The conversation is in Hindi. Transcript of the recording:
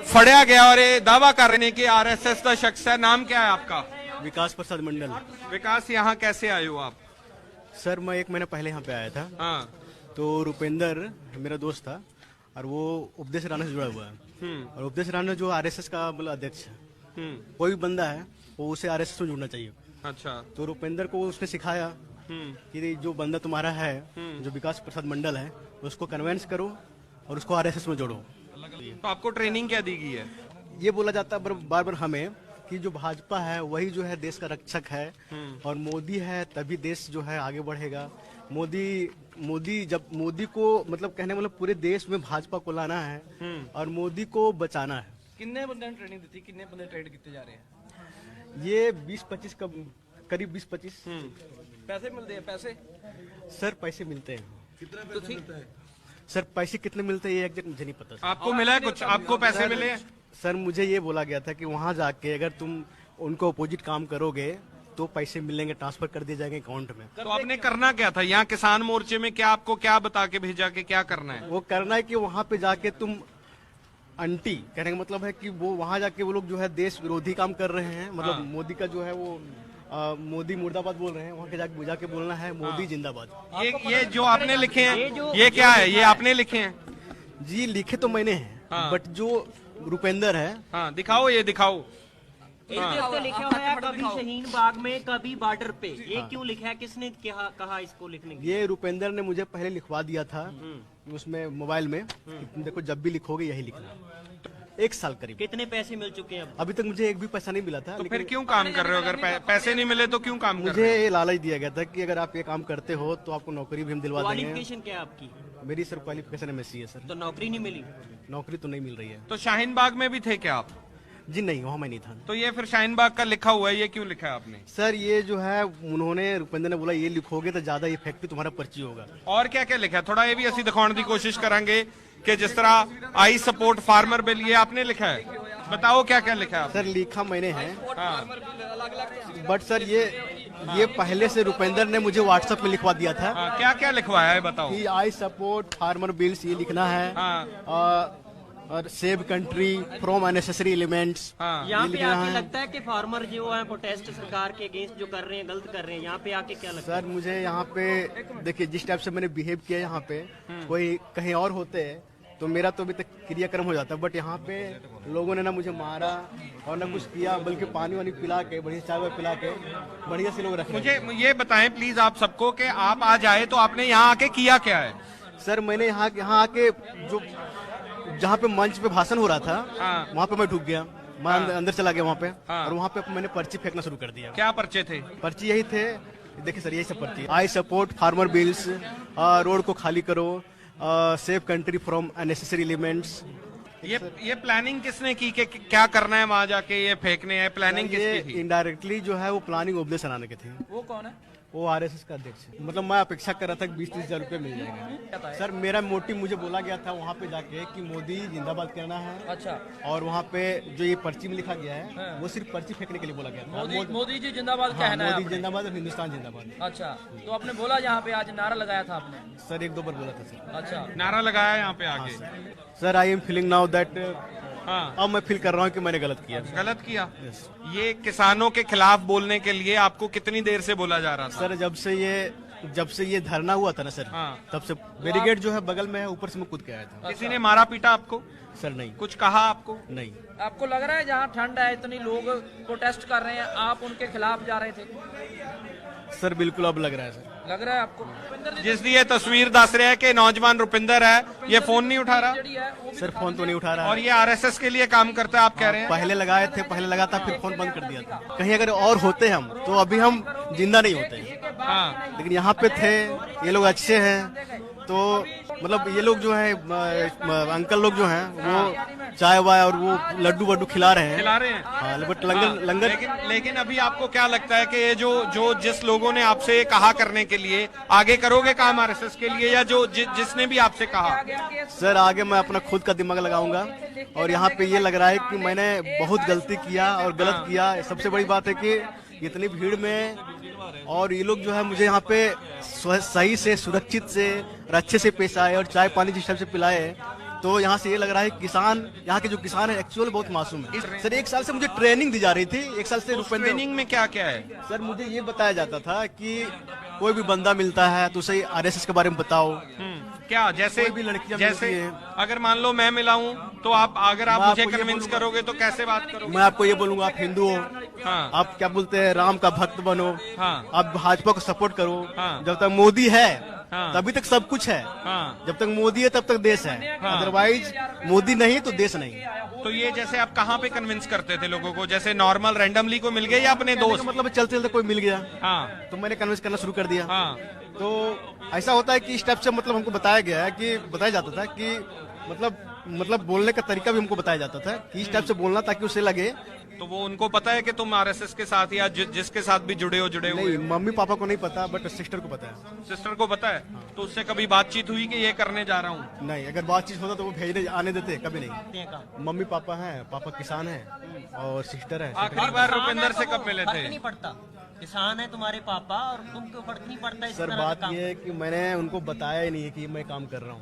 फड़या गया और ये दावा कर रहे हैं कि आरएसएस का शख्स है। नाम क्या है आपका? विकास प्रसाद मंडल। विकास, यहाँ कैसे आए हो आप? सर मैं 1 महीना पहले यहाँ पे आया था। हाँ। तो रुपेंद्र मेरा दोस्त था और वो उपदेश राणा से जुड़ा हुआ है। और उपदेश राणा जो आरएसएस का मतलब अध्यक्ष है, कोई भी बंदा है वो उसे आरएसएस में जुड़ना चाहिए। अच्छा। तो रुपेंद्र को उसने सिखाया कि जो बंदा तुम्हारा है, जो विकास प्रसाद मंडल है, उसको कन्वेंस करो और उसको आरएसएस में जोड़ो। तो आपको ट्रेनिंग क्या दी गई है? ये बोला जाता है बार बार हमें कि जो भाजपा है वही जो है देश का रक्षक है और मोदी है तभी देश जो है आगे बढ़ेगा। मोदी को मतलब कहने मतलब पूरे देश में भाजपा को लाना है और मोदी को बचाना है। कितने बंदे ने ट्रेनिंग दी थी? कितने बंदे ट्रेड किए जा रहे हैं? ये 20-25 का करीब 20-25। पैसे मिलते हैं? पैसे सर पैसे मिलते हैं। कितना पैसे मिलता है? सर पैसे कितने मिलते हैं ये एग्जैक्ट मुझे नहीं पता। आपको मिला है कुछ? आपको पैसे मिले हैं? सर मुझे ये बोला गया था कि वहाँ जाके अगर तुम उनको अपोजिट काम करोगे तो पैसे मिलेंगे, ट्रांसफर कर दिए जाएंगे अकाउंट में। तो आपने करना क्या था यहाँ किसान मोर्चे में? क्या आपको क्या बता के भेजा कि क्या करना है? वो करना है कि वहाँ पे जाके तुम अंटी, कहने का मतलब है कि वो वहाँ जाके वो लोग जो है देश विरोधी काम कर रहे हैं। मतलब मोदी का जो है वो मोदी मुर्दाबाद बोल रहे हैं। वहाँ के जाके बोलना है मोदी जिंदाबाद। ये जो आपने लिखे हैं ये क्या है? ये आपने लिखे हैं? जी लिखे तो मैंने हैं, बट जो रुपेंद्र है। हाँ दिखाओ, ये दिखाओ। तो लिखा हुआ है कभी शहीन बाग में कभी बॉर्डर पे। ये क्यों लिखा है? किसने कहा इसको लिखने के? ये रुपेंद्र ने मुझे पहले लिखवा दिया था उसमें मोबाइल में कि तुम देखो जब भी लिखोगे यही लिखना। 1 साल करीब। कितने पैसे मिल चुके हैं? अभी तक मुझे एक भी पैसा नहीं मिला था। तो फिर क्यों काम कर रहे हो? अगर पैसे नहीं मिले तो क्यों काम कर रहे मुझे ये लालच दिया गया था कि अगर आप ये काम करते हो तो आपको नौकरी भी हम दिलवा देंगे। क्वालिफिकेशन क्या है आपकी? मेरी सर क्वालिफिकेशन एमएससी है सर। तो नौकरी नहीं मिली? नौकरी तो नहीं मिल रही है। तो शाहीन बाग में भी थे क्या आप? जी नहीं, वहाँ मैं नहीं था। तो ये फिर शाहीन बाग का लिखा हुआ है, ये क्यों लिखा है आपने? सर ये जो है उन्होंने रुपेंद्र ने बोला ये लिखोगे तो ज्यादा इफेक्टिव तुम्हारा पर्ची होगा। और क्या क्या लिखा है? थोड़ा ये भी असि दिखाने की कोशिश करांगे कि जिस तरह आई सपोर्ट फार्मर बिल, ये आपने लिखा है। बताओ क्या क्या लिखा है? सर लिखा मैंने है, हाँ। बट सर ये पहले से रुपेंद्र ने मुझे व्हाट्सएप में लिखवा दिया था। हाँ, क्या क्या लिखवाया है बताओ? कि आई सपोर्ट फार्मर बिल्स ये लिखना है। हाँ। और save country from unnecessary elements. हाँ। यहाँ पे आके लगता है कि फार्मर जो है प्रोटेस्ट सरकार के अगेंस्ट जो कर रहे हैं, गलत कर रहे हैं। यहाँ पे आके क्या लगता है? सर मुझे यहाँ पे देखिए जिस टाइप से मैंने बिहेव किया यहाँ पे, कोई कहीं और होते तो मेरा तो अभी तक क्रियाक्रम हो जाता, बट यहाँ पे लोगों ने ना मुझे मारा और ना कुछ किया, बल्कि पानी वानी पिला के, बढ़िया चाय वाय पिला के बढ़िया से लोग रखे। मुझे ये बताएं प्लीज आप सबको कि आप आज आए तो आपने यहाँ आके किया क्या है? सर मैंने यहाँ आके जो जहाँ पे मंच पे भाषण हो रहा था, वहाँ पे मैं ढुक गया। मैं अंदर चला गया वहाँ पे। और वहाँ पे मैंने पर्ची फेंकना शुरू कर दिया। क्या पर्चे थे? पर्ची यही थे, देखिए सर यही सब पर्ची। I support farmer bills, road को खाली करो, save country from unnecessary elements. ये प्लानिंग किसने की कि क्या करना है वहाँ जाके ये फेंकने है? प्लानिंग किसकी थी? इनडायरेक्टली जो है वो प्लानिंग उपदेश राणा के थे। वो कौन है? वो आरएसएस का अध्यक्ष है। मतलब मैं अपेक्षा कर रहा था कि 20-30 हजार रुपये मिल जाएगा। सर मेरा मोटिव, मुझे बोला गया था वहाँ पे जाके कि मोदी जिंदाबाद करना है। अच्छा। और वहाँ पे जो ये पर्ची में लिखा गया है वो सिर्फ पर्ची फेंकने के लिए बोला गया था। मोदी जी जिंदाबाद कहना है मोदी जिंदाबाद और हिंदुस्तान जिंदाबाद। अच्छा, तो आपने बोला यहाँ पे आज नारा लगाया था आपने? सर 1-2 बार बोला था सर। अच्छा, नारा लगाया यहाँ पे आके? Sir I am feeling now that, हाँ। अब मैं फील कर रहा हूँ कि मैंने गलत किया। गलत किया? ये किसानों के खिलाफ बोलने के लिए आपको कितनी देर से बोला जा रहा था? सर जब से ये धरना हुआ था ना सर, तब से बैरिकेड जो है बगल में है, ऊपर से मैं कूद के आया था। किसी ने मारा पीटा आपको? सर नहीं। कुछ कहा आपको? नहीं। आपको लग रहा है जहाँ ठंड है, इतनी लोग प्रोटेस्ट कर रहे हैं, आप उनके खिलाफ जा रहे थे? सर बिल्कुल अब लग रहा है सर। लग रहा है आपको? जिस दी ये तस्वीर दस रहे हैं कि नौजवान रुपिंदर है, ये फोन नहीं उठा रहा सर, फोन तो नहीं उठा रहा और ये आरएसएस के लिए काम करता है आप कह रहे हैं? पहले लगाए थे, पहले लगा था, फिर फोन बंद कर दिया था। कहीं अगर और होते हम तो अभी हम जिंदा नहीं होते। हाँ। लेकिन यहाँ पे थे, ये लोग अच्छे हैं, तो मतलब ये लोग जो है अंकल लोग जो हैं वो चाय वाय और वो लड्डू वड्डू खिला रहे हैं। हाँ, बट लंगर। लेकिन अभी आपको क्या लगता है कि ये जो जिस लोगों ने आपसे कहा करने के लिए, आगे करोगे काम आरएसएस के लिए, या जो जिसने भी आपसे कहा? सर आगे मैं अपना खुद का दिमाग लगाऊंगा और यहाँ पे ये लग रहा है कि मैंने बहुत गलती किया और गलत किया। सबसे बड़ी बात है कि इतनी भीड़ में और ये लोग जो है मुझे यहाँ पे सही से, सुरक्षित से और अच्छे से पेश आए और चाय पानी जिस टाइप से पिलाए, तो यहाँ से ये लग रहा है किसान, यहाँ के जो किसान है एक्चुअल बहुत मासूम है। सर 1 साल से मुझे ट्रेनिंग दी जा रही थी, 1 साल से रुपये। ट्रेनिंग में क्या क्या है? सर मुझे ये बताया जाता था कि कोई भी बंदा मिलता है तो उसे आरएसएस के बारे में बताओ। क्या जैसे कोई भी लड़कियां जैसे मिलती हैं। अगर मान लो मैं मिला हूँ तो आप अगर आप मैं मुझे आपको ये कन्विंस बोलूंगा। करोगे तो कैसे बात करोगे? मैं आपको ये बोलूंगा आप हिंदू हो, हाँ आप क्या बोलते हैं राम का भक्त बनो, हाँ आप भाजपा को सपोर्ट करो। हाँ। जब तक मोदी है हाँ। तभी तक सब कुछ है, हाँ। जब तक मोदी है तब तक देश है, हाँ। अदरवाइज मोदी नहीं तो देश नहीं। तो ये जैसे आप कहाँ पे कन्विंस करते थे लोगों को? जैसे नॉर्मल रैंडमली को मिल गए या अपने दोस्त? मतलब चलते चलते कोई मिल गया हाँ तो मैंने कन्विंस करना शुरू कर दिया। हाँ तो ऐसा होता है कि इस टाइप से मतलब हमको बताया गया है कि बताया जाता था कि मतलब बोलने का तरीका भी हमको बताया जाता था कि इस टाइप से बोलना ताकि उसे लगे। तो वो उनको पता है कि तुम आरएसएस के साथ या जिसके साथ भी जुड़े हुए नहीं, मम्मी पापा को नहीं पता बट सिस्टर को पता है। सिस्टर को पता है? तो उससे कभी बातचीत हुई कि ये करने जा रहा हूँ? नहीं, अगर बातचीत होता तो वो भेजने आने देते, कभी नहीं। हैं काम। मम्मी पापा हैं, पापा किसान हैं और सिस्टर है। आखिरी बार किसान रुपिंदर है से तो कब मिले फर्क थे? नहीं पड़ता, किसान है तुम्हारे पापा और तुमको फर्क नहीं पड़ता इस सर तरह का बात काम। ये है कि मैंने उनको बताया ही नहीं है कि मैं काम कर रहा हूँ।